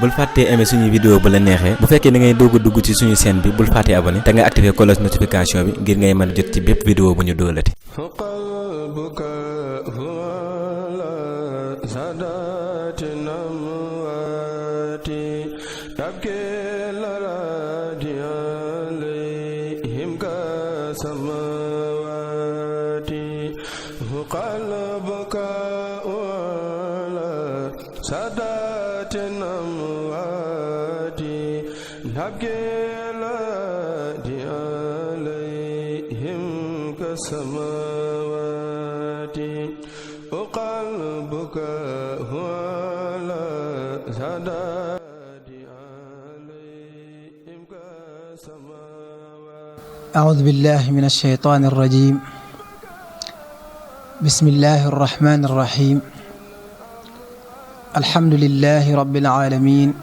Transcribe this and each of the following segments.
bul fàttee aimer suñu vidéo bu la neexee bu fekkee da ngay doog a dugg ci suñu chaîne bi bul fàttee abonné te nga activer cloche notification bi ngir ngay mën a jot ci bépp vidéo bu ñu doolati. أعوذ بالله من الشيطان الرجيم. بسم الله الرحمن الرحيم. الحمد لله رب العالمين،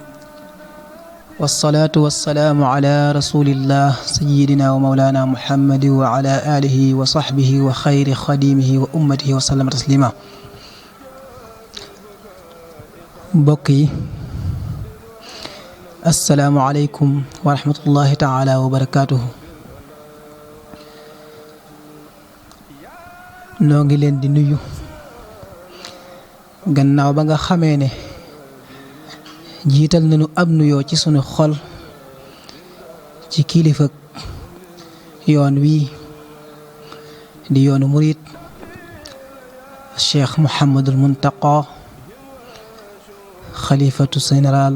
والصلاة والسلام على رسول الله سيدنا ومولانا محمد وعلى آله وصحبه وخير خديمه وأمته وسلم تسليما. بقي السلام عليكم ورحمة الله تعالى وبركاته. noo ngi leen di nuyu gannaaw ba nga xamee ne jiital nañu ab nuyoo ci sunu xol ci kilifa yoon wii di yoonu murit Cheikh Mouhamadul Muntaqa xalifatu général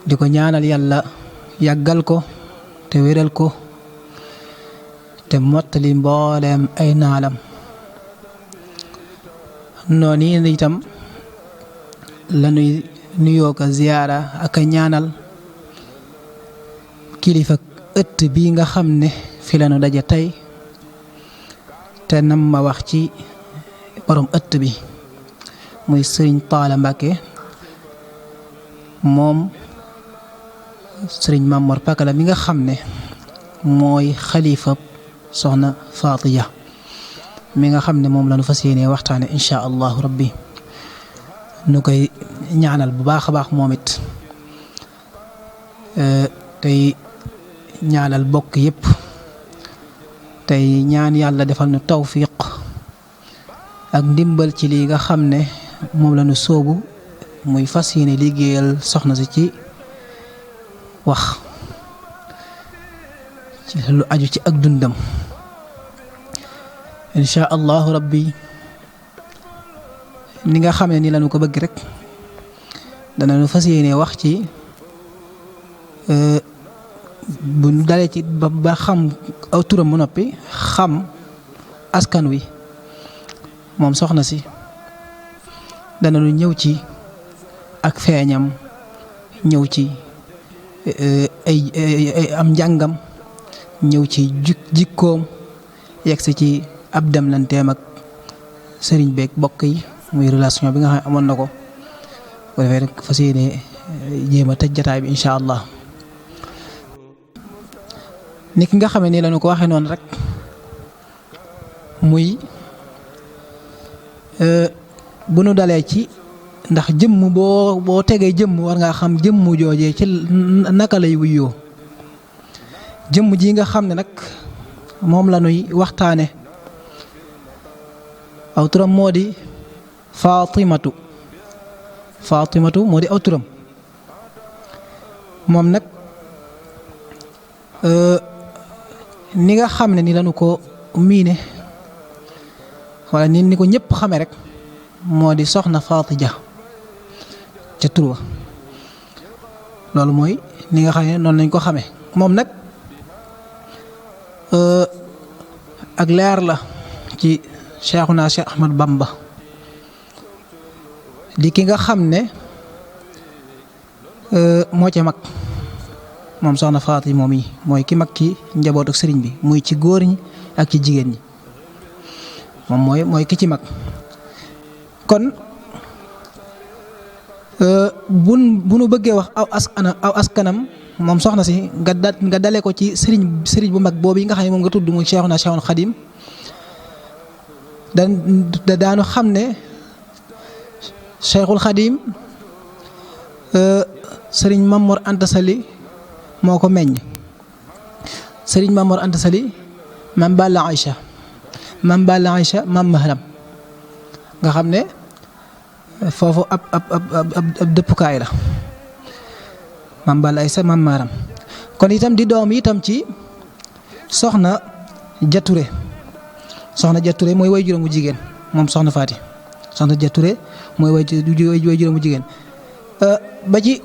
di ko ñaanal yàlla yàggal ko te wéral ko te mottali mbooleem ay naalam. noonu itam lañuy nuyoo ko ziyaara ak a ñaanal kilifa ëtt bii nga xam ne fi lañu daje tey te nam ma wax ci borom ëtt bi muy sëriñ Taala Mbàkke moom sëriñ Mamor Pakala mi nga xam ne mooy xalifa soxna Faatiya mi nga xam ne moom la ñu fas yéenee waxtaane insha allahu rabbi nu koy ñaanal bu baax a baax moom it tey ñaanal bokk yépp tey ñaan yàlla defal nu tawfiq ak ndimbal ci lii nga xam ne moom la ñu sóobu muy fas yéene liggéeyal soxna si ci wax ci lu aju ci ak dundam insha allahu rabbi ni nga xam ne ni lañu ko bëgg rek danañu fas yéene wax ci bu ñu dalee ci ba xam aw turam mu noppi xam askan wi moom soxna si danañu ñëw ci ak feeñam ñëw ci ay am njàngam ñëw ci jikkoom yegsi ci ab demlanteem ak sëriñ beeg bokk yi muy relation bi nga xam ne amoon na ko bu defee rek fas yéene jéem a tëj jataay bi incha allah. ni ki nga xamee ni lañu ko waxee noonu rek muy bu nu dalee ci ndax jëmm boo tegee jëmm war ngaa xam jëmm joojee ci naka lay wuyoo jëmm ji nga xam ne nag moom la nuy waxtaane aw turam moo di Fatimatu moo di aw turam moom nag ni nga xam ne ni lañu ko miine wala ni ko ñëpp xame rek moo di soxna Faatija ca tur wa loolu mooy ni nga xam ne noonu lañ ko xame moom nag ak leer la ci Cheikhuna Cheikh Ahmad Bamba di ki nga xam ne moo ca mag moom soxna Faati moom yi mooy ki mag ci njabootu sëriñ bi muy ci góor ñi ak ci jigéen ñi moom mooy ki ci mag kon bu nu bëggee wax aw askanam moom soxna si nga dale ko ci sëriñ bu mag boobu yi nga xam ne moom nga tudd muy Cheikhuna Cheikhul Xadim daanu xam ne Cheikhul Xadim sëriñ Mamor Anta Sali moo ko meññ. sëriñ Mamor Anta Sali mam Balla Aïcha mam Maharam nga xam ne foofu ab dëppukaay la mam Balla Aïcha mam Maharam kon itam di doom itam ci soxna Jature mooy way juróom bu jigéen moom soxna Faati soxna Jature mooy way juróom bu jigéen ba ci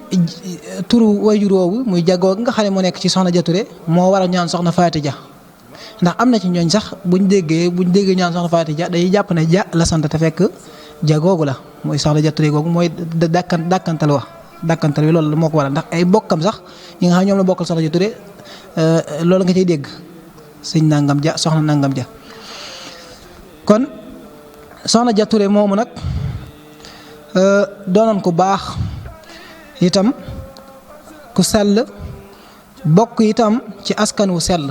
turu wayjur woowu muy jagoo nga xam ne moo nekk ci soxna Jature moo war a ñaan soxna Faati Ja ndax am na ci ñooñ sax buñ déggee ñaan soxna Faati Ja dañuy jàpp ne ja la sant te fekk jagoogu la mooy soxna Jature googu mooy dàkkantal wi loolu moo ko waral ndax ay bokkam sax ñi nga xam ñoom la bokkal soxna Jature loolu nga cay dégg sëñ nangam ja soxna nangam ja kon soxna Jature moomu nag doonoon ku baax itam ku sell bokk itam ci askan wu sell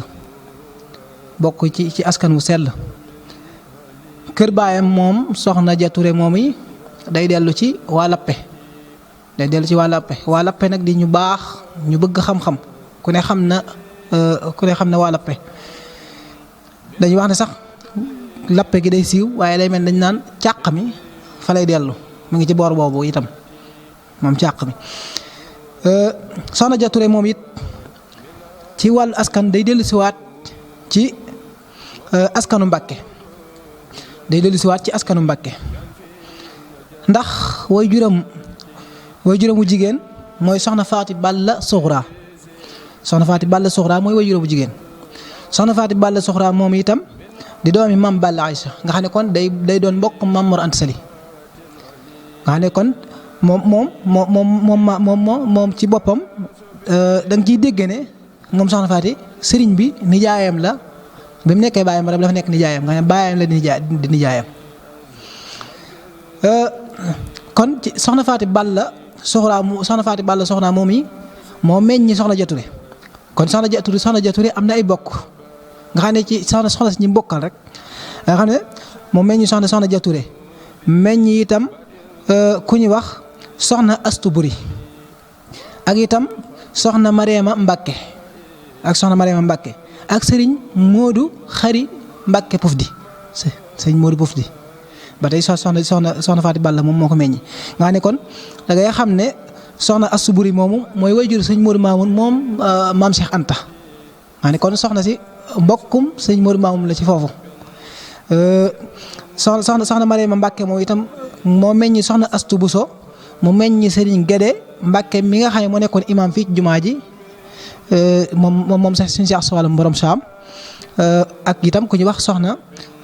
kër baayam moom soxna Jature moom yi day dellu ci waa Lappe waa Lappe nag di ñu baax ñu bëgg xam-xam ku ne xam na waa Lappe dañuy wax ne sax Lappe gi day siiw waaye lay mel dañ naan càq mi fa lay dellu mu ngi ci boor boobu itam moom càq mi soxna Jature moom it ci wàllu askan day dellu siwaat ci askanu Mbàkke ndax way juróom bu jigéen mooy soxna Faati Balla Suxra mooy way juróom bu jigéen soxna Faati Balla Suxra moom itam di doomi mam Balla Aïcha nga xam ne kon day doon mbokk Mam Mor Anta Sali nga xam ne kon moom ci boppam da nga ciy dégg ne moom soxna Faati sëriñ bi nijaayam la bi mu nekkee baayam rek dafa nekk nijaayam nga xam ne baayam la di nijaayam kon ci soxna Faati Balla Suxra moom yi moo meññi soxna Jature kon soxna Jature am na ay bokk nga xam ne ci soxna si ñi bokkal rek nga xam ne moo meññi soxna Jature meññi itam ku ñuy wax soxna Astu Buri ak itam soxna Mariama Mbàkke ak sëriñ Moodu Xari Mbàkke Pufdi sëriñ Moodu Pufdi ba tey soxna Faati Balla moom moo ko meññi nga xam ne kon da ngay xam ne soxna Astu Buri moomu mooy wayjur sëriñ Moodu Maamun moom maam Cheikh Anta nga ne kon soxna si mbokkum sëriñ Moodu Maamun la ci foofu soxna Mariama Mbàkke moom itam moo meññi soxna Astu Buso mu meññi sëriñ Gédé Mbàkke mi nga xam ne moo nekkoon imaam fii ci jumaa ji moom sax suñu si ak wàllum borom saam ak itam ku ñuy wax soxna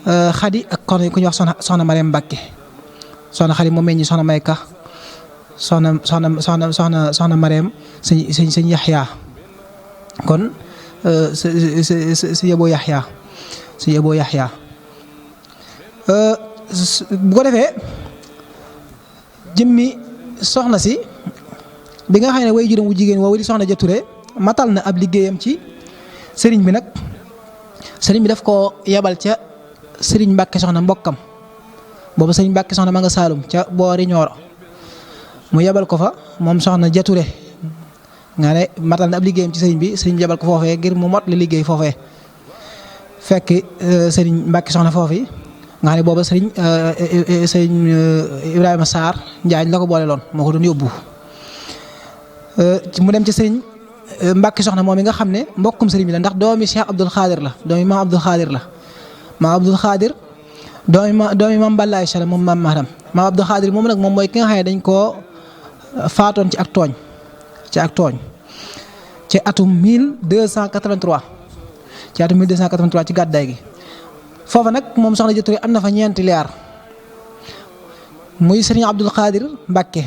Xadi ak ku ñuy wax soxna Mariam Mbàkke soxna Xadi moo meññi soxna Mayka soxna Mariam sëñ Yaxya kon si yeboo Yaxya bu ko defee jëmmi soxna si bi nga xam ne way juróom wu jigéen woowu di soxna Jature matal na ab liggéeyam ci sëriñ bi nag sëriñ bi daf koo yebal ca sëriñ Mbàkke soxna mbokkam boobu sëriñ Mbàkke soxna ma nga Saalum ca boori Ñooro mu yebal ko fa moom soxna Jature nga ne matal na ab liggéeyam ci sëriñ bi sëriñ bi yebal ko foofee ngir mu mot li liggéey foofee fekk sëriñ Mbàkke soxna foofu nga xam ne booba sëriñ Ibrahima Sarr Njaañ la ko boole loon moo ko doon yóbbu mu dem ci sëriñ Mbàkke soxna moom mi nga xam ne mbokkum sëriñ bi la ndax doomi Cheikh Abdoul Khadir la doomi maam Abdoul Khadir la maam Abdoul Khadir doomi maam Balla Aïcha la moom maam Maharam maam Abdoul Khadir moom nag moom mooy ki nga xam ne dañ koo faatoon ci ak tooñ ci atum 1283 ci gàddaay gi foofa nag moom soxna Jature am na fa ñeenti liyaar muy sëriñ Abdoul Khadir Mbàkke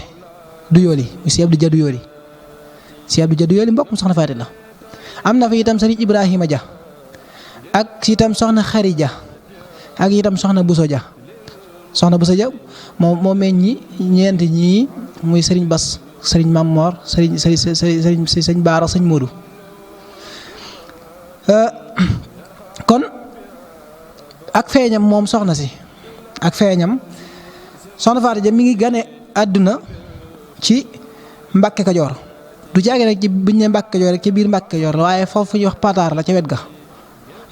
Duyooli muy si Abdou Dia Duyooli mbokk mu soxna Faati la am na fa itam sëriñ Ibrahima Dia ak itam soxna Xari Dia ak itam soxna Buso Dia moo meññi ñeenti ñii muy sëriñ Bas sëriñ Mamor sëriñ Baara sëriñ Moodu kon ak feeñam moom soxna si soxna Faati Ja mi ngi gane àdduna ci Mbàkke Kajoor du jaage rek ci buñ ne Mbàkke Kajoor rek ci biir Mbàkke Kajoor la waaye foofu ñuy wax Pataar la ca wet ga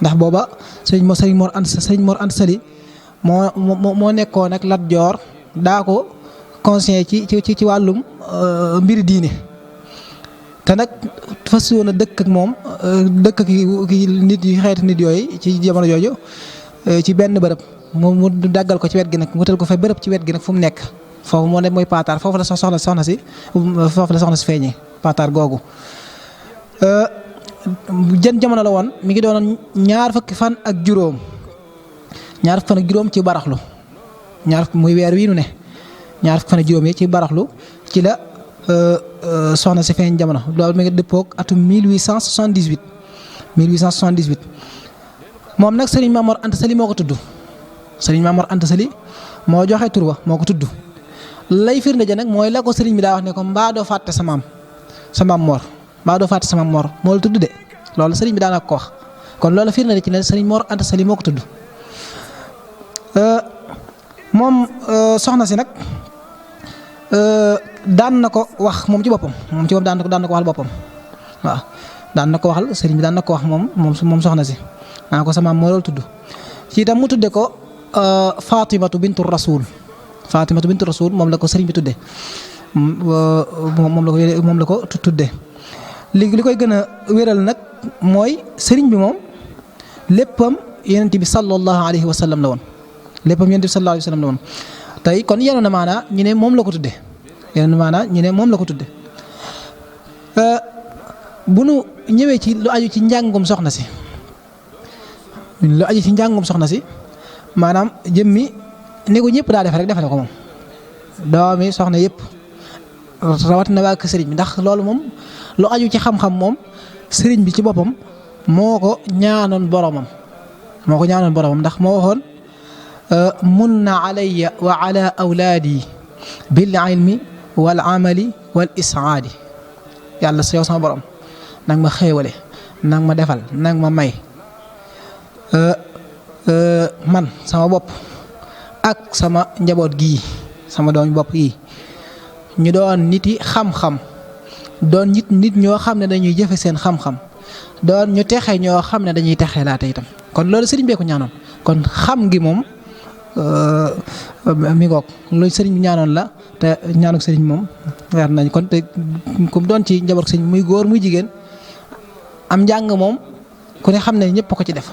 ndax booba sëriñ Mor Anta Sali moo nekkoon ak Lat Joor daa ko conseiller ci wàllum mbiri diine te nag fas woon a dëkk ak moom dëkk ki nit yi xeeti nit yooyu ci jamono jooju ci benn bërëb mu daggal ko ci wet gi nag wutal ko fa bërëb ci wet gi nag fu mu nekk foofu moo ne mooy Pataar foofu la soxna si feeñee Pataar googu jën jamono la woon mi ngi doon ñaar fukki fan ak juróom ci baraxlu muy weer wii nu ne ñaar fukki fan ak juróom yi ci baraxlu ci la soxna si feeñ jamono loolu mi ngi dëppoog atum 1878 moom nag Serigne Mamor Anta Sali moo ko tudd Serigne Mamor Anta Sali moo joxe tur wa moo ko tudd lay firnde ja nag mooy la ko Serigne bi daa wax ne ko mbaa doo fàtte sa maam Mor mbaa doo fàtte sa maam Mor moo la tudd de loolu Serigne bi daanaka ko wax kon loolu firnde ci ne Serigne Mor Anta Sali moo ko tudd moom soxna si nag daan na ko wax moom ci boppam daan na ko waxal boppam waaw daan na ko waxal Serigne bi daan na ko wax moom soxna si naa ko sa maam moo la tudd ci itam mu tudde ko Fatimatu bintu Rasul moom la ko Serigne bi tudde moom la ko tudde li koy gën a wéral nag mooy Serigne bi moom léppam Yonent bi sallallahu alayhi wa sallam la woon tey kon yenoon na maanaa ñu ne moom la ko tudde bu nu ñëwee ci lu aju ci njàngum soxna si maanaam jëmmi ni ko ñëpp daa def rek defale ko moom doomi soxna yëpp rawatina waa kër sëriñ bi ndax loolu moom lu aju ci xam-xam moom sëriñ bi ci boppam moo ko ñaanoon boromam ndax moo waxoon munna alayya wa ala awlaadi bil ilmi wal amali wal isaadi yàlla yow sama borom nag ma xéewale nag ma defal nag ma may man sama bopp ak sama njaboot gii sama doom bopp yi ñu doon nit yi xam-xam doon nit ñoo xam ne dañuy jëfe seen xam-xam doon ñu texe ñoo xam ne dañuy texe laate itam kon loolu sëriñ bee ko ñaanoon kon xam gi moom mi ngoog loolu sëriñ bi ñaanoon la te ñaanuk sëriñ moom weer nañ kon te ku doon ci njaboot sëriñ muy góor muy jigéen am njàng moom ku ne xam ne ñëpp ko ci def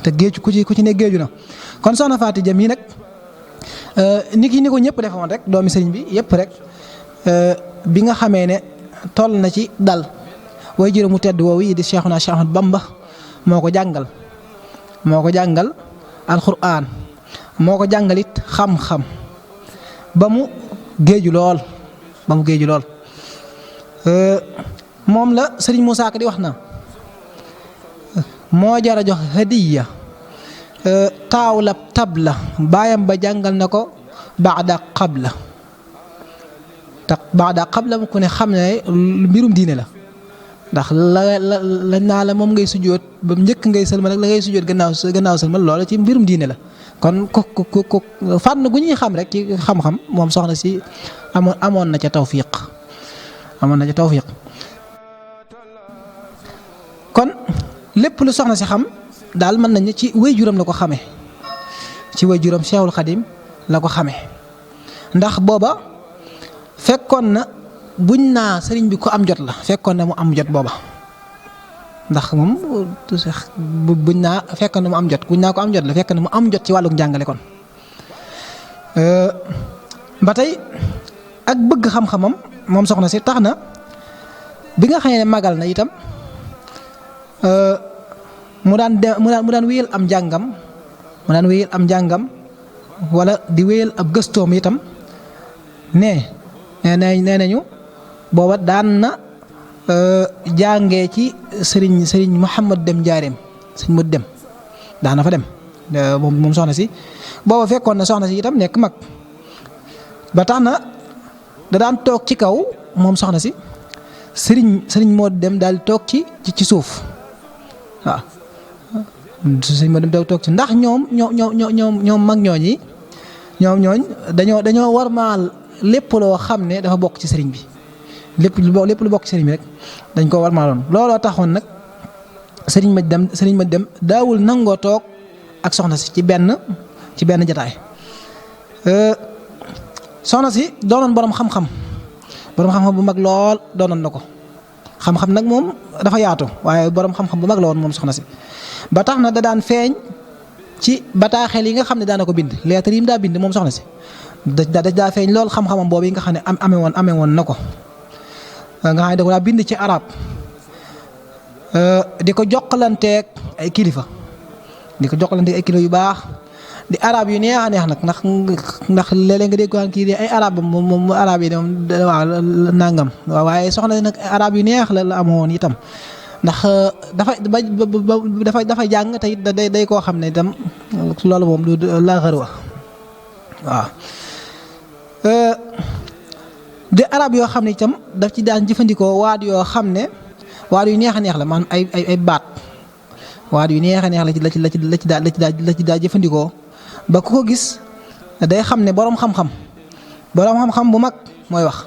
te géeju ku ci ne géeju na kon soxna Faati Jam yi nag ni ko ñëpp defoon rek doomi sëriñ bi yëpp rek bi nga xamee ne toll na ci dal way jërë mu tedd woowu yi di Cheikhuna Cheikh Ahmad Bamba moo ko jàngal alxuraan moo ko jàngalit xam-xam ba mu géeju lool moom la sëriñ Moussa Ka di wax na moo jara jox hadiya taaw la tabla baayam ba jàngal na ko baada qabla mu ku ne xam ne mbirum diine la ndax la naa la moom ngay sujjóot ba njëkk ngay sëlmal ak la ngay sujjóot gannaaw sëlmal loola ci mbirum diine la kon ko fànn gu ñuy xam rek ci xam-xam moom soxna si amoon na ca tawfiq kon lépp lu soxna si xam daal mën nañ ci waajuram la ko xamee ci waajuram Cheikhul Khadim la ko xamee ndax booba fekkoon na buñ naa sëriñ bi ko am jot la fekkoon na mu am jot booba ndax moom buñ naa fekkoon na mu am jot buñ naa ko am jot la fekk na mu am jot ci wàlluk njàngale kon ba tey ak bëgg xam-xamam moom soxna si tax na bi nga xamee ne magal na itam mu daan wéyal am njàngam wala di wéyal ab gëstoom itam nee nañu booba daan na jàngee ci sëriñ Mouhamad Dem Njaareem sëriñ Modou Dem daana fa dem moom soxna si booba fekkoon na soxna si itam nekk mag ba tax na da daan toog ci kaw moom soxna si sëriñ Modou Dem daal di toog ci suuf waaw sëriñ Modou Dem toog ci ndax ñoom mag ñooñi dañoo warmaal lépp loo xam ne dafa bokk ci sëriñ bi lépp lu bokk sëriñ bi rek dañ ko war maaloon looloo taxoon nag sëriñ ma dem daawul nangoo toog ak soxna si ci benn jataay soxna si doonoon borom xam-xam bu mag lool doonoon na ko xam-xam nag moom dafa yaatu waaye borom xam-xam bu mag la woon moom soxna si ba tax na da daan feeñ ci bataaxel yi nga xam ne daana ko bind lettre yi mu daa bind moom soxna si daa feeñ lool xam-xamam boobu yi nga xam ne amee woon na ko nga xam ne da ko daa bind ci arab di ko jokkalanteeg ay kilifa yu baax di arab yu neex a neex nag ndax léeg-léeg nga dégg ko kii di ay arab moom arab yi moom waaw nangam waaw waaye soxna si nag arab yu neex la amoon itam ndax dafa jàng te it day koo xam ne itam loolu moom du la xërwa waaw di arab yoo xam ne itam daf ci daan jëfandikoo waat yoo xam ne waat yu neex a neex la maanaam ay baat waat yu neex a neex la ci daa jëfandikoo ba ku ko gis day xam ne boroom xam-xam bu mag mooy wax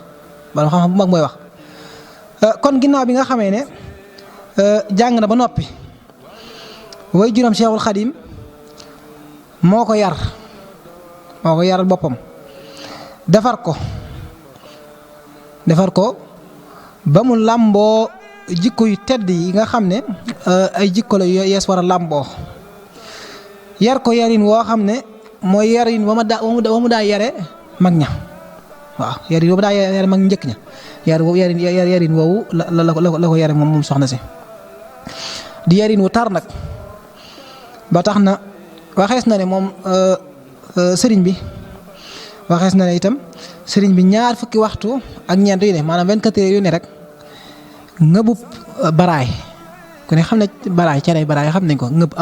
kon ginnaaw bi nga xamee ne jàng na ba noppi way juróom Cheikhul Khadim moo ko yaral boppam defar ko ba mu làmboo jikko yu tedd yi nga xam ne ay jikko la yees war a làmboo yar ko yarin woo xam ne mooy yarin wa mu daa yare mag ña waaw yarin wa mu daa yare mag njëkk ña yarin woowu la ko yare moom soxna si di yarin wu tar nag ba tax na waxees na ne moom sëriñ bi waxees na ne itam sëriñ bi 20 waxtu ak ñeent yu ne maanaam 24 heures yu ne rek ngëbub baraay ku ne xam ne baraay cere baraay xam nañ ko ngëb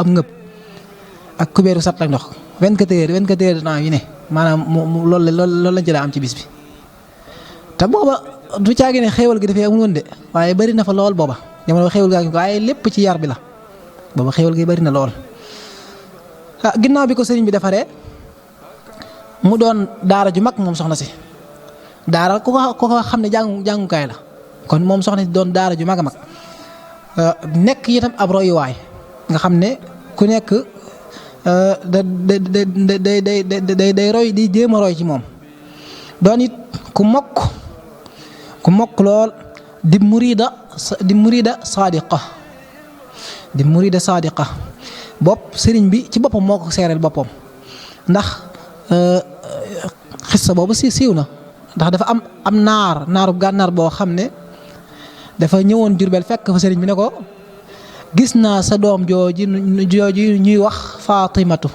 ak kubéeru sat ak ndox 24 heures de temps yu ne maanaam loolu lañ ci daa am ci bis bi te booba du caagi ne xéewal gi dafay amul woon de waaye bari na fa lool booba jamono xéewal gaa ngi ko waaye lépp ci yar bi la booba xéewal gi bari na lool ginnaaw bi ko sëriñ bi defaree mu doon daara ju mag moom soxna si daara ku ko xam ne jàngukaay la kon moom soxna si doon daara ju mag a mag nekk itam ab royuwaay nga xam ne ku nekk day roy di jéem a roy ci moom doon it ku mokk lool di murida sadiqa bopp sëriñ bi ci boppam moo ko seereel boppam ndax xissa boobu siiw na ndax dafa am naaru gànnaar boo xam ne dafa ñëwoon Jurbel fekk fa sëriñ bi ne ko gis naa sa doom jooju ñuy wax Faatimatu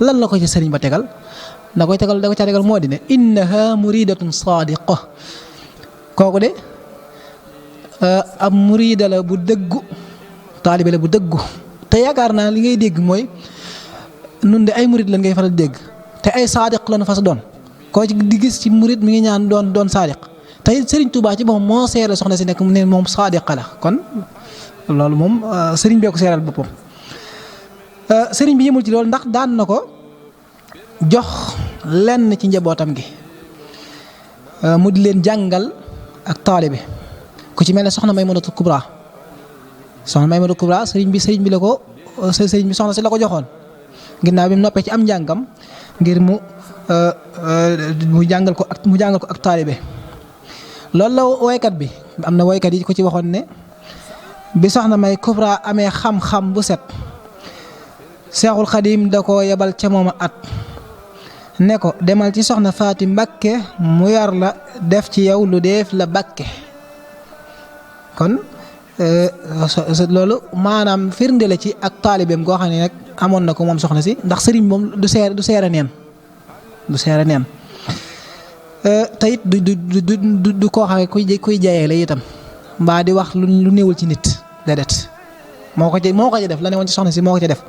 lan la ko ci sëriñ ba tegal da ko ca tegal moo di ne innaha muridatun sadiqa kooku de ab murida la bu dëggu taalibe la bu dëggu te yaakaar naa li ngay dégg mooy nun de ay murid lan ngay faral dégg te ay saadiq lan fa sa doon koo ci di gis ci murid mi ngi ñaan doon saadiq te Serigne Touba ci boppam moo seere soxna si nekk mu ne moom saadiq la kon loolu moom Serigne bee ko seeral boppam Serigne bi yëmul ci loolu ndax daan na ko jox lenn ci njabootam gi mu di leen jàngal ak taalibe ku ci mel ne soxna Maymunatu Kubra sëriñ bi la ko sëriñ bi soxna si la ko joxoon ginnaaw bi mu noppee ci am njàngam ngir mu jàngal ko ak taalibe loolu la woykat bi am na woykat yi ko ci waxoon ne bi soxna May Kubra amee xam-xam bu set Seexul Xadim da ko yebal ca moom at ne ko demal ci soxna Faati Mbakke mu yar la def ci yow lu def la Bakke kon loolu maanaam firnde la ci ak taalibeem goo xam ne nag amoon na ko moom soxna si ndax sëriñ moom du seere neen te it du koo xam ne kuy jayee la itam mbaa di wax lu néewul ci nit déedéet moo ko ci def la ne woon ci soxna si moo ko ci def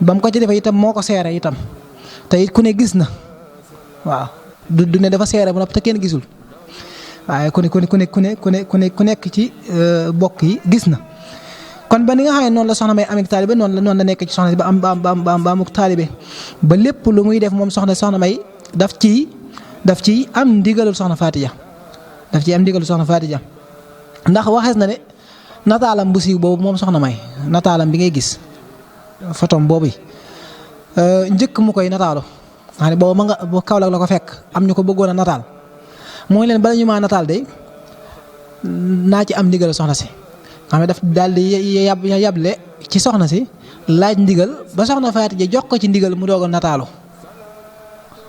ba mu ko ci defee itam moo ko seere itam te it ku ne gis na waaw du ne dafa seere ba noppi te kenn gisul waaye ku nekk ci bokk yi gis na kon ba ni nga xam ne noonu la soxna May amee taalibe noonu la nekk ci soxna si ba am amuk taalibe ba lépp lu muy def moom soxna May daf ci am ndigalul soxna Faatiya daf ci am ndigalu soxna Faati Ja ndax waxees na ne nataalam bu siiw boobu moom soxna May nataalam bi ngay gis photom boobu njëkk mu koy nataalu xam ne boobu ma nga boo Kaolack la ko fekk am ñu ko bëggoon a nataal mooy leen bala ñu maa nataal de naa ci am ndigal soxna si xam ne daf daal di yable ci soxna si laaj ndigal ba soxna Faati Ja jox ko ci ndigal mu doog a nataalu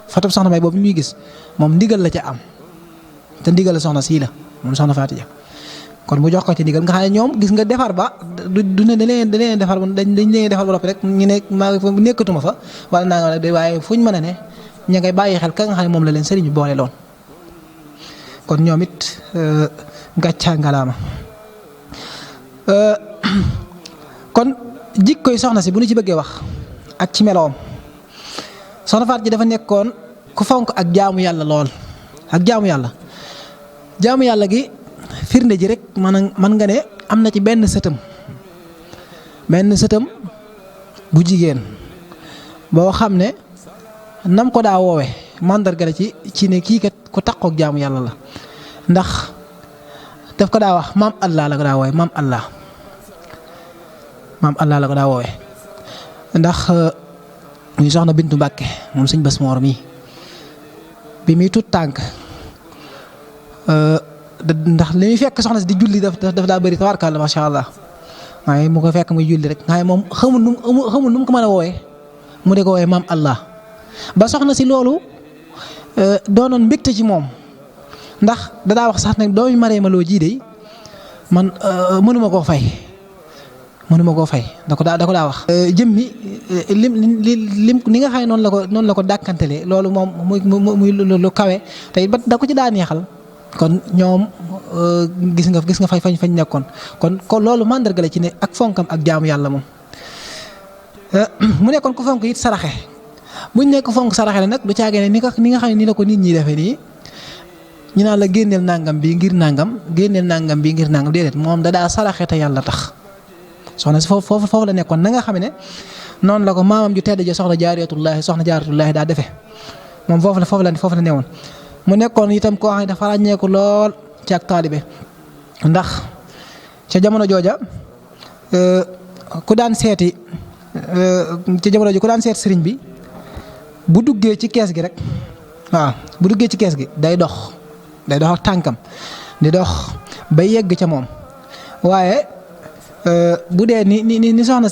photo soxna May boobu ñuy gis moom ndigal la ca am te ndigal soxna sii la moom soxna Faati Ja kon mu jox ko ci ndigal nga xam ne ñoom gis nga defar ba du ne dañ leen defar ba noppi rek ñu ne maa nekkatuma fa wala naa nga de waaye fuñ mën a ne ña ngay bàyyi xel ka nga xam ne moom la leen sëriñ bi boole loon kon ñoom it gàccaa ngalaama kon jikkoy soxna si bu ñu ci bëggee wax ak ci meloom soxna Faati Ja dafa nekkoon ku fonk ak jaamu yàlla lool ak jaamu yàlla gi firnde ji rek man nga ne am na ci benn sëtam bu jigéen boo xam ne nam ko daa woowe mandarga la ci ne kii kat ku takkook jaamu yàlla la ndax daf ko daa wax maam Allah la ko daa woowe maam Allah la ko daa woowe ndax ñu soxna Bintu Mbàkke moom sëñ Bas Moor mi bi muy tut tànk ndax li muy fekk soxna si di julli daf daa bëri tabarkalla macha allah waaye mu ko fekk muy julli rek waaye moom xamul nu mu ko mën a woowee mu de ko woowee maam Allah ba soxna si loolu doonoon mbégte ci moom ndax dadaa wax sax nag doomi Mariama Lo jii de man mënuma koo fay da ko daa wax. jëmmi lim ni nga xam ne noonu la ko dàkkantelee loolu moom muy lu kawe te ba da ko ci daa neexal. kon ñoom gis nga fañ nekkoon kon loolu mandarga la ci ne ak fonkam ak jaamu yàlla moom mu nekkoon ko fonk it saraxe buñ nekk fonk saraxe la nag du caagee ne ni nga xam ne ni la ko nit ñi defee nii ñu naan la génneel nangam bi ngir nangam déedéet moom da daa saraxe te yàlla tax soxna si foofu la nekkoon na nga xam ne noonu la ko maamam ju tedd ja soxna jaaratullaahi daa defee moom foofu la newoon. mu nekkoon itam koo xam ne dafa ràññeeku lool ci ak taalibe ndax ca jamono jooja ku daan seeti sëriñ bi bu duggee ci kees gi rek day dox ak tànkam di dox ba yegg ca moom waaye bu dee ni soxna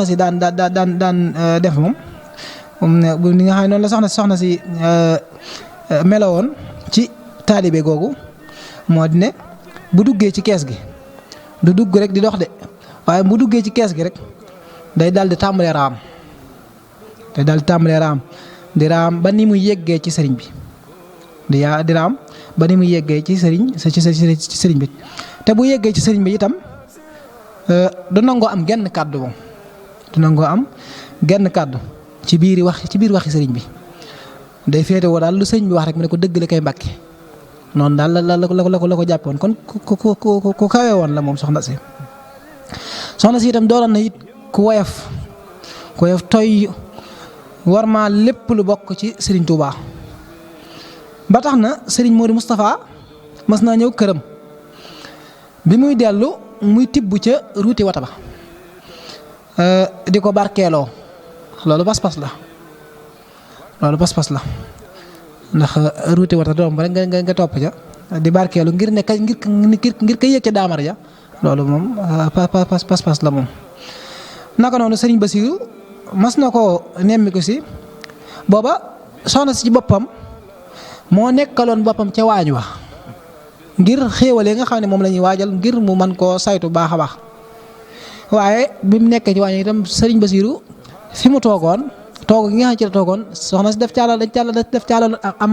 si daan def moom ni nga xam ne noonu la soxna si melowoon ci taalibe googu moo di ne bu duggee ci kees gi du dugg rek di dox de waaye bu duggee ci kees gi rek day dal di tàmbalee raam di raam ba ni muy yeggee ci sëriñ bi di raam ba ni muy yeggee ci sëriñ bi te bu yeggee ci sëriñ bi itam du nangoo am genn kàddu moom ci biir waxi sëriñ bi day féete woo daal lu sëñ bi wax rek mu ne ko dëgg la kay Mbàkke noonu daal la ko jàppoon kon ku kawe woon la moom soxna si itam dooroon na it ku woyof toy war maa lépp lu bokk ci Serigne Touba ba tax na Serigne Modou Moustapha mas naa ñëw këram bi muy dellu muy tibb ca ruuti wata ba di ko barkeeloo loolu pas-pas la ndax ruuti wata doom ba rek nga topp ca di barkeelu ngir ka yëg ca daamar ja loolu moom pas-pas la moom. naka noonu sëriñ Basiru mas na ko nemmi ko si booba soxna si ci boppam moo nekkaloon boppam ca waañ wa ngir xéewalee nga xam ne moom la ñuy waajal ngir mu man koo saytu baax a baax waaye bi mu nekkee ci waañ itam sëriñ Basiru fi mu toogoon toog gi nga xam ne ci la toogoon soxna si def caalal am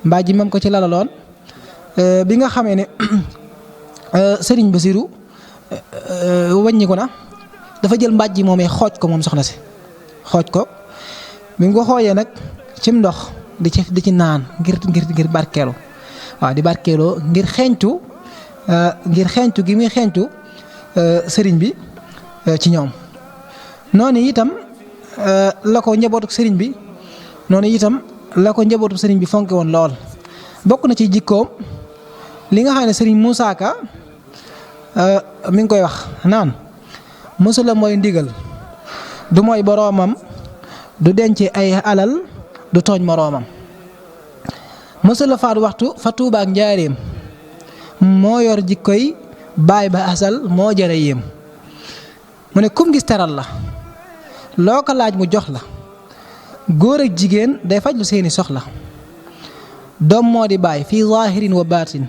mbàjj moom ko ci lalaloon bi nga xamee ne sëriñ Basiru wàññi ko na dafa jël mbàjj moomee xooj ko moom soxna si xooj ko bi mu ko xooyee nag cim ndox di ci naan ngir barkeelu waaw di barkeeloo ngir xeeñtu gi muy xeeñtu sëriñ bi ci ñoom noonu itam la ko njabootu sëriñ bi fonke woon lool bokk na ci jikkoom li nga xam ne sëriñ Moussa Ka mi ngi koy wax naan mësula mooy ndigal du mooy boroomam du denc ay alal du tooñ moroomam mësula faat waxtu fa Tuubaa ak Njaaréem moo yor jikkoy baay ba asal moo jëre yéem mu ne kum gis teral la loo ko laaj mu jox la góor ak jigéen day faj lu seeni soxla doom moo di baay fii zaahirin wa baatin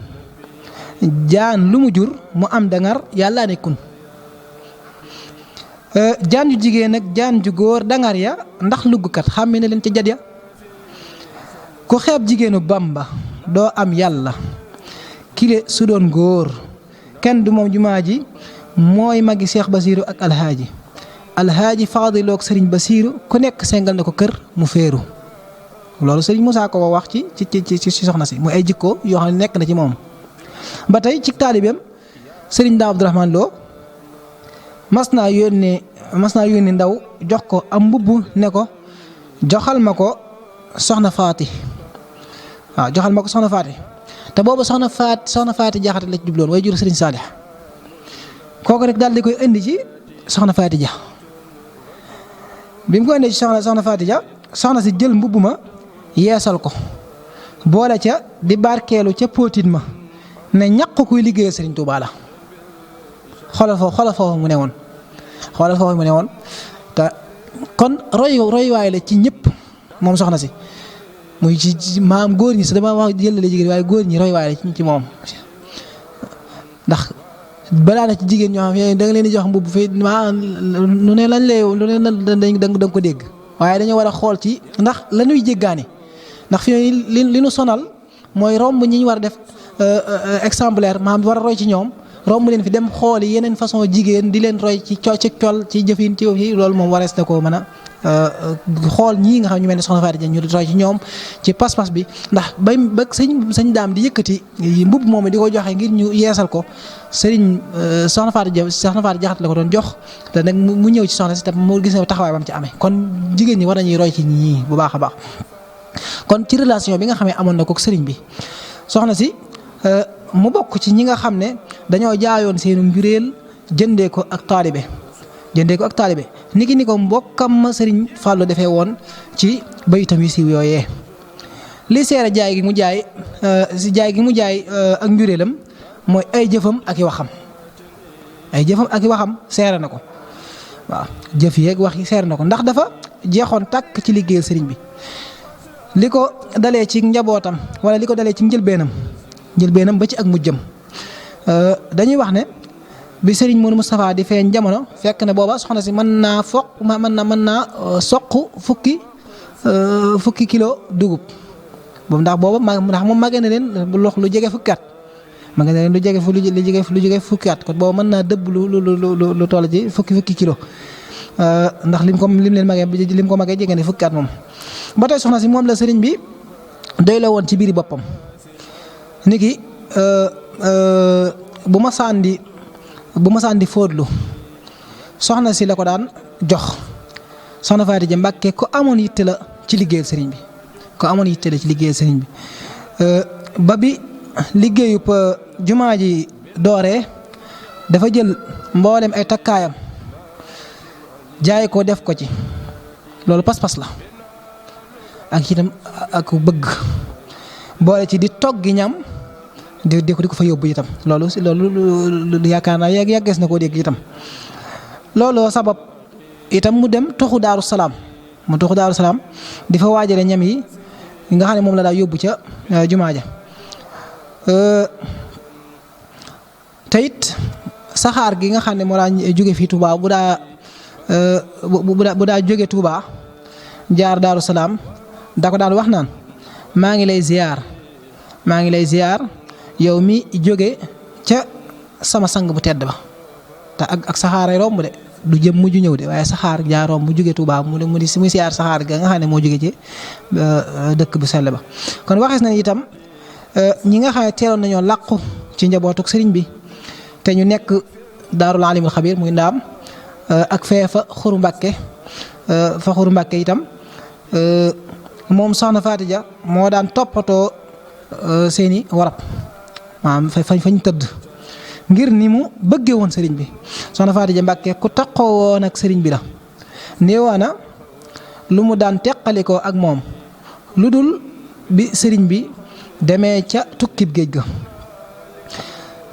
jaan lu mu jur mu am dangar yàlla nekkun jaan ju jigéen ak jaan ju góor dangar ya ndax luggkat xàmme na leen ca jat ya ku xeeb jigéenu Bamba doo am yàlla kile su doon góor kenn du moom jumaa ji mooy magi Cheikh Basiiru ak alhaaji Faadiloog sëriñ Basiiru ku nekk sengal na ko kër mu féeru loolu sëriñ Moussa ko wax ci soxna si muy ay jikko yoo xam ne nekk na ci moom ba tey ci taalibeem sëriñ Daam Abdourahmane Lo mas naa yónni ndaw jox ko am mbubb ne ko joxal ma ko soxna Faati waaw joxal ma ko soxna Faati te boobu soxna Faati Jaxate la ci jubloon way jur sëriñ Saalix kooku rek daal di koy indi ci soxna Faati Ja bi mu ko indee ci soxna Faati Ja soxna si jël mbubb ma yeesal ko boole ca di barkeelu ca póotit ma ne ñaq kuy liggéeyal sëriñ Tuubaa la xoolal foofu mu ne woon te kon roy waay la ci ñëpp moom soxna si muy ci maam góor ñi sax dama wax jëlale jigéen waaye góor ñi roy waay la ci moom ndax balaa na ci jigéen ñoo xam ne da nga leen di jox mbubb fii nu ne lañ lay lu ne da nga ko dégg waaye dañoo war a xool ci ndax la ñuy jéggaani ndax fii li nu sonal mooy romb ñi ñu war a def exemplaire maam war a roy ci ñoom romb leen fi dem xool yi yeneen façon jigéen di leen roy ci col ci jëfin ci loolu moom warees na koo mën a xool ñii nga xam ñu mel ne soxna Faati Ja ñu roy ci ñoom ci pas-pas bi ndax ba sëñ daam di yëkkati mbubb moom di ko joxe ngir ñu yeesal ko sëriñ soxna Faati Jaxate la ko doon jox te nag mu ñëw ci soxna si te mu gis ne taxawaay ba mu ci amee kon jigéen ñi war nañuy roy ci ñii bu baax a baax kon ci relation bi nga xam ne amoon na ko sëriñ bi soxna si mu bokk ci ñi nga xam ne dañoo jaayoon seenu mbiréel jëndee ko ak taalibe ni ko mbokkam ma sëriñ Fàllu defee woon ci bayitam yu siiw yooyee li seere jaay gi mu jaay ak njuréelam mooy ay jëfam ak i waxam seere na ko waaw jëf yeeg wax yi seere na ko ndax dafa jeexoon tàkk ci liggéeyal sëriñ bi li ko dalee ci njabootam wala li ko dalee ci njëlbeenam ba ci ak mujjam dañuy wax ne bi Serigne Mourou Moustapha di feeñ jamono fekk ne booba soxna si mën naa soq fukki kilo dugub boobu ndax moom màggee na leen lu jege fukki at màggee na leen lu jege fukki at kon booba mën naa dëbb lu toll ci fukki kilo ndax lim ko màggee jege ne fukki at moom ba tey soxna si moom la Serigne bi doy la woon ci biiri boppam niki bu ma sàndi fóotlu soxna si la ko daan jox soxna Faati Ja Mbàkke ko amoon yitte la ci liggéeyal sëriñ bi ba bi liggéeyub jumaa ji dooree dafa jël mboolem ay takkaayam jaay ko def ko ci loolu pas-pas la ak itam ak bëgg boole ci di toggi ñam di ko fa yóbbu itam loolu yaakaar naa yàggees na koo dégg itam looloo sabab itam mu dem toxu Daaru Salaam di fa waajale ñam yi nga xam ne moom la daa yóbbu ca jumaa ja te it saxaar gi nga xam ne moo daa jóge fii Touba bu daa jóge Touba jaar Daaru Salaam da ko daan wax naan maa ngi lay ziyaar yow mi jóge ca sama sang bu tedd ba te ak saxaaray romb de du jëm mujj ñëw de waaye saxaar jaa romb bu jóge Touba mu di muy siyaar saxaar ga nga xam ne moo jóge ci dëkk bu sell ba kon waxees na itam ñi nga xam ne teeloon nañoo làqu ci njabootuk sëriñ bi te ñu nekk Daarul Alimul Xabiir muy ndaam ak fee fa Xuru Mbàkke itam moom soxna Faati Ja moo daan toppatoo seeni warab maanaam fañ tëdd ngir ni mu bëggee woon sëriñ bi. soxna Faty Dia Mbàkke ku taxoo woon ak sëriñ bi la néewaana lu mu daan teqalikoo ak moom lu dul bi sëriñ bi demee ca tukkib géej ga.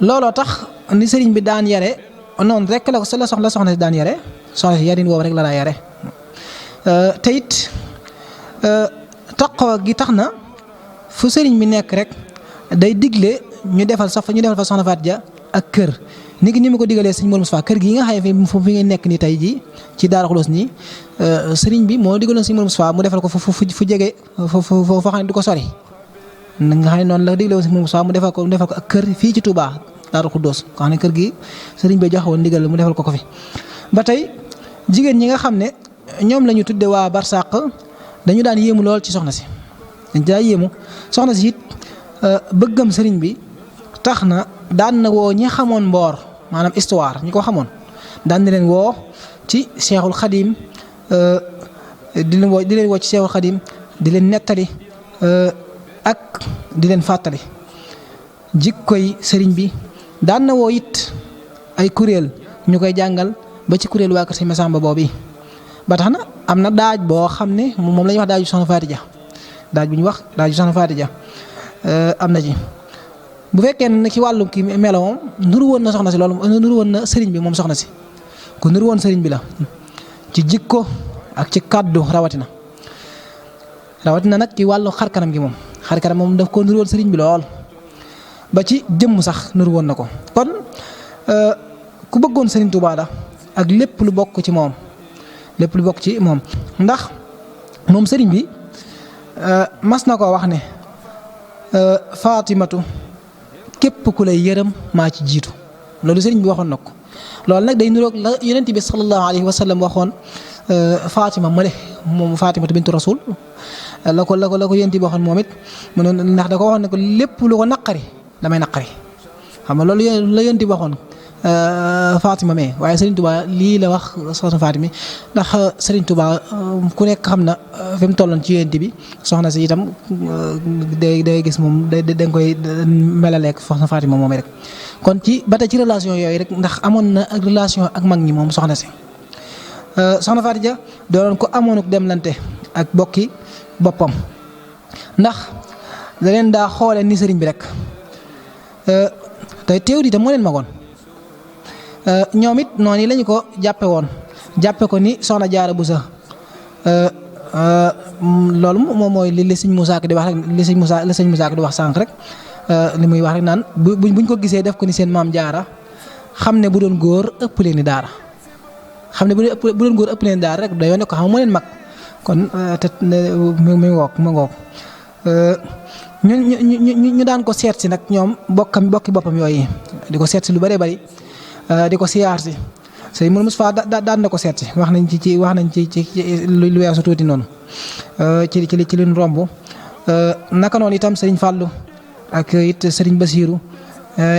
looloo tax ni sëriñ bi daan yare noonu rek la soxna si daan yare soxna si yarin woowu rek la daa yare te it taqoo gi tax na fu sëriñ bi nekk rek day digle ñu defal fa soxna Faty Dia ak kër ni mu ko digalee sëriñ Mor Moustapha kër gi nga xam ne fi ngeen nekk nii tey jii ci Daaru Xudoos nii sëriñ bi moo digaloon sëriñ Mor Moustapha mu defal ko fu jege foo xam ne du ko sori nga xam ne noonu la digalee woon sëriñ Mor Moustapha mu defal ko ak kër fii ci Touba Daaru Xudoos nga xam ne kër gi sëriñ bi joxe woon ndigal mu defal ko fi. ba tey jigéen ñi nga xam ne ñoom la ñu tudde waa Barsàq dañu daan yéemu lool ci soxna si dañ daa yéemu soxna si it bëggam sëriñ bi tax na daan na woo ñi xamoon mboor maanaam histoire ñi ko xamoon daan na leen woo ci Seexul Xadim di leen woo ci Seexul Xadim di leen nettali ak di leen fàttali jikkoy sëriñ bi. daan na woo it ay kuréel ñu koy jàngal ba ci kuréel waa kër Sëriñ Masamba boobu ba tax na am na daaj boo xam ne moom la ñuy wax daaju soxna Faty Dia daaj bu ñu wax daaju soxna Faty Dia am na ci. bu fekkee ne ci wàllu kii meloom nuru woon na soxna si loolu nuru woon na sëriñ bi moom soxna si ku nuru woon sëriñ bi la ci jikko ak ci kàddu rawatina nag ci wàllu xarkanam gi moom xarkanam moom daf ko nuru woon sëriñ bi lool. ba ci jëmm sax nuru woon na ko kon ku bëggoon Serigne Touba la ak lépp lu bokk ci moom ndax moom Serigne bi mas na koo wax ne Fatimatu képp ku lay yërëm maa ci jiitu loolu Serigne bi waxoon na ko loolu nag day niroog la Yonent bi sallallahu alayhi wa sallam waxoon Fatima male moom Fatimatu bintu Rasul la ko Yonent bi waxoon moom it mu ne ndax da ko waxoon ne ko lépp lu ko naqari damay naqari xam nga loolu la Yonent bi waxoon Fatima mais waaye Serigne Touba lii la wax soxna Fatima ndax Serigne Touba ku nekk xam na fi mu tolloon ci Yonent bi soxna si itam day gis moom da nga koy melaleeg soxna Fatima moom rek. kon ba tey ci relation yooyu rek ndax amoon na ak relation ak mag ñi moom soxna si soxna Faty Dia doon ko amoonuk demlante ak bokki boppam ndax da leen daa xoole ni sëriñ bi rek. tey teew di itam moo leen magoon ñoom it noonu yi lañu ko jàppe ko ni soxna Jaara Buso loolu moom mooy li sëñ Moussa di wax rek li sëñ Moussa di wax sànq rek li muy wax rek naan buñ ko gisee def ko ni seen maam Jaara xam ne bu doon góor ëpp leen ni daara xam ne bu doon góor ëpp leen daara rek day wane ko xam moo leen mag kon te mu ngoog ñu daan ko seet si nag ñoom bokki boppam yooyu di ko seet si lu bëree bëri di ko siyaar si sëñ Mor Moustapha daan na ko seet si wax nañ ci lu weesu tuuti noonu ci liñ romb naka noonu itam sëriñ Fallou ak it sëriñ Basiiru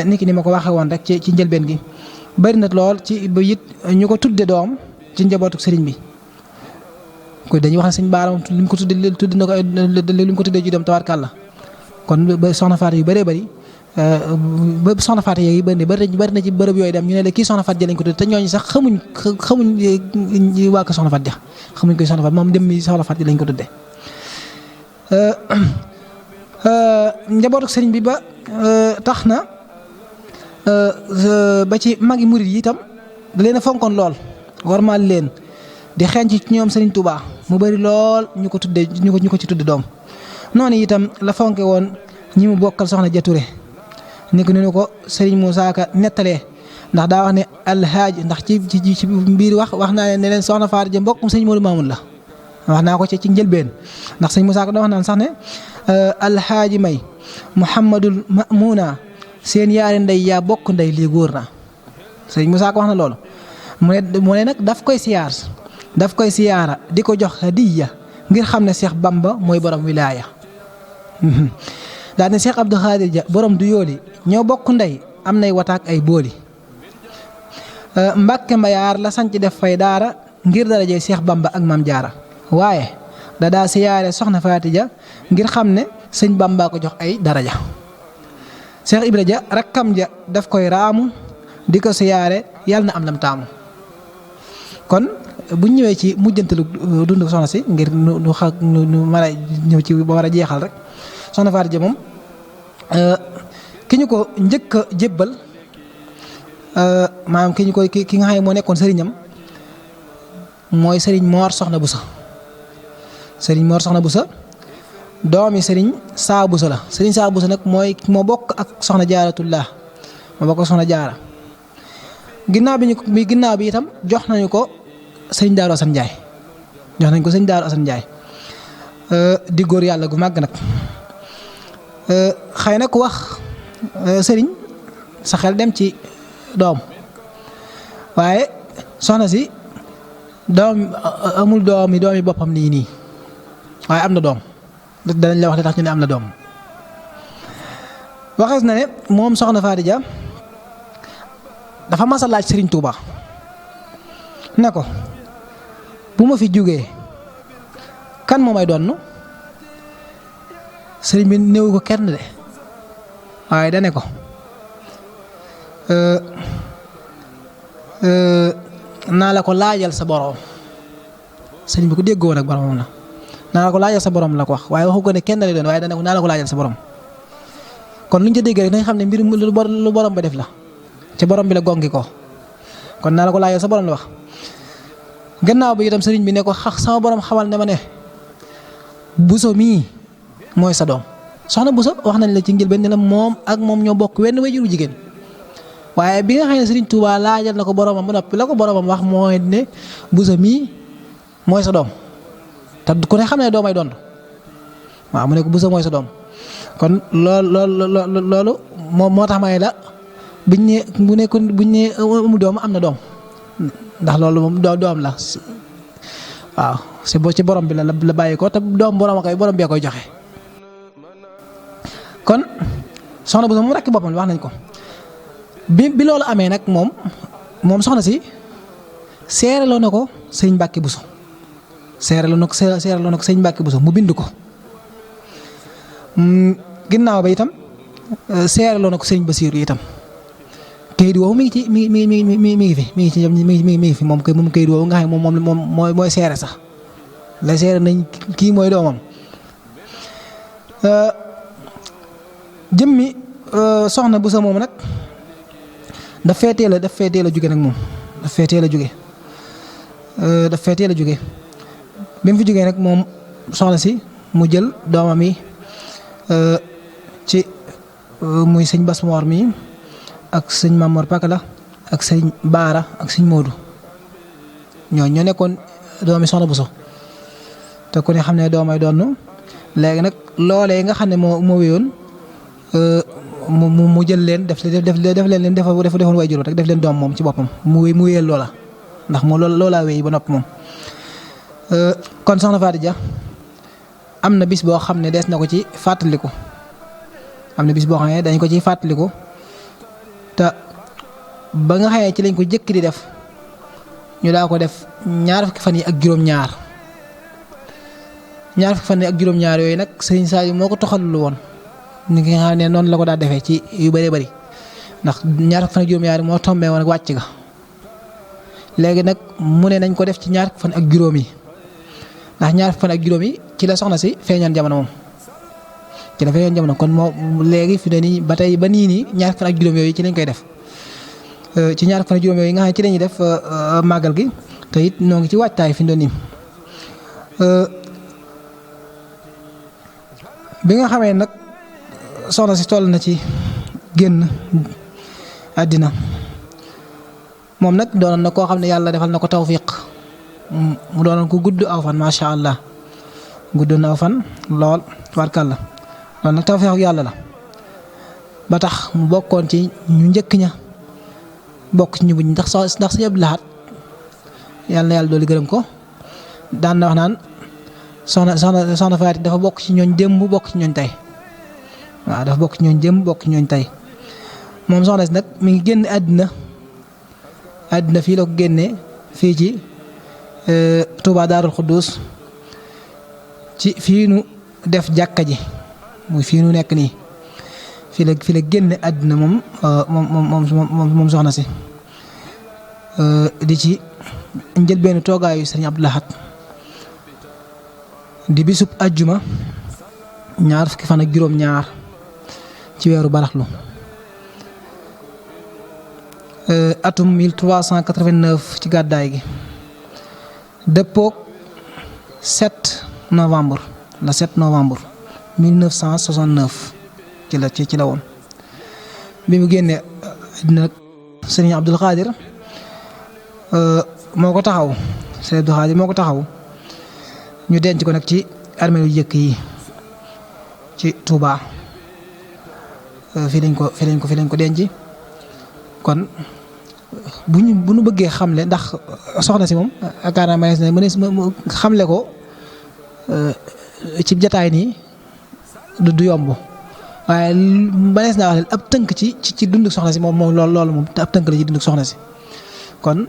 niki ni ma ko waxee woon rek ci njëlbeen gi bëri na lool ci ba it ñu ko tudde doom ci njabootu sëriñ bi ko dañuy wax ne sëñ Baara moom li mu ko tudde na ko li mu ko tuddee ci doom tabaarkàlla kon ba soxna Faty yu bëree bëri ba soxna Faty yi bëri na ci bërëb yooyu dem ñu ne la kii soxna Faty Dia lañ ko tuddee te ñooñu sax xamuñ waa ko soxna Faty Dia xamuñ koy soxna Faty moom dem mi soxna Faty Dia lañ ko tuddee njabootu sëriñ bi ba tax na ba ci magi murid yi itam da leen a fonkoon lool warmaal leen di xeeñ ci ñoom Serigne Touba mu bëri lool ñu ko ci tudde doom noonu itam la fonke woon ñi mu bokkal soxna Ja Touré ni ko Serigne Moussa Ka nettalee ndax daa wax ne alhaaji ndax ci biir wax naa ne leen soxna Faty Dia mbokkum sëñ Modou Mamoun la wax naa ko ci njëlbeen ndax sëñ Moussa Ka da wax naan sax ne alhaaji may Mouhamadul Mamouna seen yaari ndey yaa bokk ndey lii góor na sëñ Moussa Ka wax na loolu mu ne nag daf koy siyaara di ko jox hadiya ngir xam ne Cheikh Bamba mooy borom wilaaya daal ne Cheikh Abdou Khadir Dia borom du yooli ñoo bokk ndey am nay wataak ay booli Mbàkke Mbayaar la sanc def fay daara ngir darajee Cheikh Bamba ak Maam Jaara waaye da daa siyaare soxna Faty Dia ngir xam ne sëñ Bamba ko jox ay daraja Cheikh Ibra ja rakkam ja daf koy raamu di ko siyaare yàlla na am lam taamu. kon bu ñu ñëwee ci mujjantalu dund soxna si ngir nu mën a ñëw ci ba war a jeexal rek soxna Faty Dia moom ki ñu ko njëkk a jébbal maanaam ki nga xam ne moo nekkoon sëriñam mooy sëriñ Mor Soxna Busa. sëriñ Mor Soxna Busa doomi sëriñ Saa Busa la sëriñ Saa Busa nag moo bokk ak soxna Jaaratullah moo bokk ak soxna Jaara. ginnaaw bi itam jox nañu ko sëriñ Daaru Asan Njaay di góor yàlla gu màgg nag xëy na ku wax sëriñ sa xel dem ci doom waaye soxna si doom amul doomi boppam nii waaye am na doom danañ la wax li tax ñu ne am na doom. waxees na ne moom soxna Faty Dia dafa mas a laaj Serigne Touba ne ko bu ma fi jógee kan moo may donn Serigne bi néew ko kenn de waaye dane ko naa la ko laajal sa borom Serigne bi ko déggoo nag boromam la naa la ko laajal sa borom la ko wax waaye waxu ko ne kenn lay doon waaye dane ko naa la ko laajal sa borom. kon lu ñu ca dégg rek dañ xam ne mbir lu borom ba def la ci borom bi la gongi ko kon naa la ko laajal sa borom la wax. gannaaw bi itam sëriñ bi ne ko sama borom xamal ne ma ne Buso mii mooy sa doom soxna Buso wax nañ la ci njëlbéen ne la moom ak moom ñoo bokk wenn wajuru jigéen waaye bi nga xam ne sëriñ Tuubaa laajal na ko boromam ba noppi la ko boromam wax mooy ne Buso mii mooy sa doom te ku ne xam ne doomay doon waaw mu ne ko Buso mooy sa doom. kon loolu moom moo tax may la buñ ne amu doom am na doom ndax loolu moom doom la waaw c'est ci borom bi la bàyyi ko te doom borom bee koy joxe. kon soxna Buso moom rakki boppam wax nañ ko bi loolu amee nag moom soxna si seeraloo na ko sëñ Mbàkke Buso seeraloo na ko sëñ Mbàkke Buso mu bind ko. ginnaaw ba itam seeraloo na ko sëriñ Basiiru itam kayit woowu mi ngi fi moom kayit woowu nga xam ne moom mooy seere sax la seere nañ kii mooy doomam. jëmmi soxna Buso moom nag daf fee teel a jóge nag moom daf fee teel a jóge bi mu fi jógee nag moom soxna si mu jël doomam yi ci muy sëñ Bas Moor mi ak sëñ Mamor Pakala ak sëñ Baara ak sëñ Moodu ñoo nekkoon doomi soxna Buso te ku ne xam ne doomay doon léegi nag loolee nga xam ne moo wéyoon mu jël leen defoon way juróom rek def leen doom moom ci boppam mu wéyal loola ndax moo loolaa wéy ba nopp moom. kon soxna Faty Dia am na bis boo xam ne des na ko ci fàttaliku dañ ko ci fàttaliku te ba nga xamee ci lañ ko jëkk di def ñu daa ko def ñaar fukki fan yi ak juróom-ñaar yooyu nag Sëriñ Saaliw moo ko toxalul woon ni nga xam ne noonu la ko daa defee ci yu bëree bëri ndax ñaar fukki fan ak juróom-ñaar moo tombee woon ak wàcc ga léegi nag mu ne nañ ko def ci ñaar fukki fan ak juróom yi ndax ñaar fukki fan ak juróom yi ci la soxna si feeñoon jamono moom kon moo léegi fi ne nii ba tey ba nii ñaar fukki fan ak juróom yooyu ci lañ koy def ci ñaar fukki fan ak juróom yooyu nga xam ne ci lañuy def màggal gi te it noo ngi ci waajtaay fi mu ne nii bi nga xamee nag soxna si toll na ci génn àddina moom nag doonoon na koo xam ne yàlla defal na ko tawfiq mu doonoon ko gudd aw fan macha allah gudd na aw fan lool tubaarkàlla loolu nag tawfiq yàlla la ba tax mu bokkoon ci ñu njëkk ña bokk ci ñu buñ ndax Sëñ Abdou Lahad yàlla na yàlla dooli gërëm ko daan na wax naan soxna Faty dafa bokk ci ñooñ démb bokk ci ñooñ tey waaw dafa bokk ci ñooñ démb bokk ci ñooñ tey moom soxna si nag mi ngi génn àddina fii la ko génnee fii ci Touba Daarul Xuddus ci fii nu def jàkka ji muy fii nu nekk nii fi la génne àddina moom soxna si di ci njëlbeenu toogaayu Sëriñ Abdou Lahad di bisub àjjuma ñaar fukki fan ak juróom-ñaar ci weeru baraxlu atum 1389 ci gàddaay gi dëppook 7 novembre le 7 novembre 1969 ci la woon bi mu génnee àddina Sëriñ Abdul Xaadir moo ko taxaw Sëriñ Abdul Xaadir moo ko taxaw ñu denc ko nag ci armée yu jëkk yi ci Touba fi lañ ko denc kon bu ñu bëggee xamle ndax soxna si moom yaakaar naa mënees xamle ko ci jataay nii du yomb waaye mënees naa wax ab tënk ci dund soxna si moom loolu moom ab tënk la ci dund soxna si kon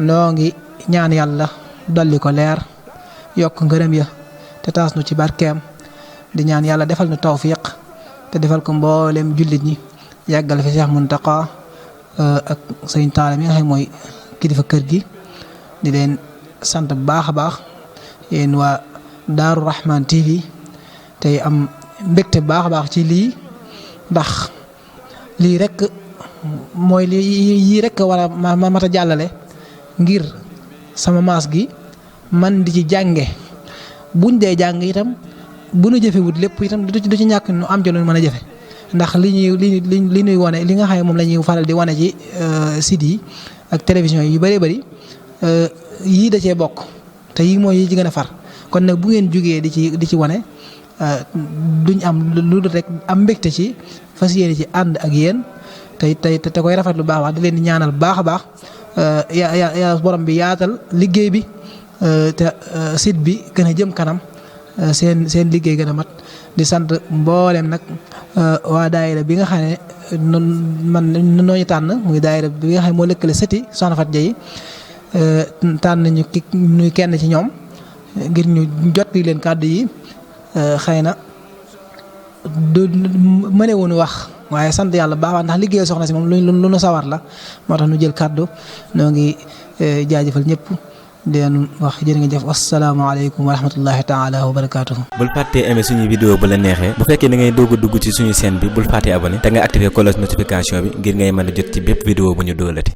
noo ngi ñaan yàlla dolli ko leer yokk ngërëm ya te taas nu ci barkeem di ñaan yàlla defal nu tawfiq te defal ko mboolem jullit ñi yàggal fi Cheikh Muntaqa ak sëriñ Taala mi nga xam mooy kilifa kër gi di leen sant bu baax a baax yéen waa Daaru Rahman TV tey am mbégte bu baax a baax ci lii ndax lii rek mooy yii rek war a mat a jàllale ngir sama maas gi man di ci jànge buñ dee jàng itam bu nu jëfewut lépp itam du ci ñàkk nu am ci lu mën a jëfe ndax li ñuy wane li nga xam ne moom la ñuy faral di wane ci site yi ak télévision yu bëree bëri yii da cee bokk te yii mooy yi ci gën a far kon nag bu ngeen jógee di ci wane duñ am lu dul rek am mbégte ci fas yéene ci ànd ak yéen te koy rafet lu baax wax di leen di ñaanal baax a baax ya borom bi yaatal liggéey bi te site bi gën a jëm kanam seen liggéey gën a mat di sant mboolem nag waa daayira bi nga xam ne man noo ñu tànn muy daayira bi nga xam ne moo lëkkale sëti Soxna Faty Dieye tànn ñu nuy kenn ci ñoom ngir ñu jot leen kàddu yi xëy na du mënewuñ wax waaye sant yàlla baax ndax liggéey soxna si moom lu nu sawar la moo tax nu jël kàddu noo ngi jaajëfal ñëpp di leen wax jërë ngeen jëf asalaamaaleykum wa rahmatullahi taala wa barakaatuhu. bul fàttee aimé suñu vidéo bu la neexee bu fekkee da ngay doog a dugg ci suñu chaîne bi bul fàttee abonné te nga activé cloche notification bi ngir ngay mën a jot ci bépp vidéo bu ñu dóolati.